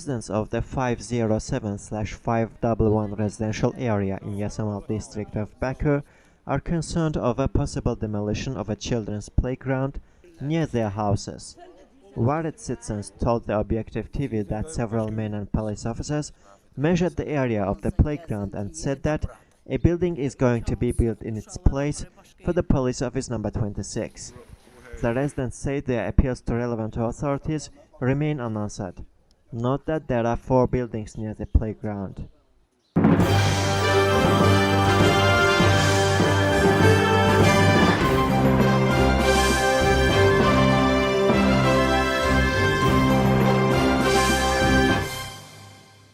Residents of the 507/511 residential area in Yasamal district of Baku are concerned of a possible demolition of a children's playground near their houses. Worried citizens told the Obyektiv TV that several men and police officers measured the area of the playground and said that a building is going to be built in its place for the police office number 26. The residents say their appeals to relevant authorities remain unanswered. Note that there are 4 buildings near the playground.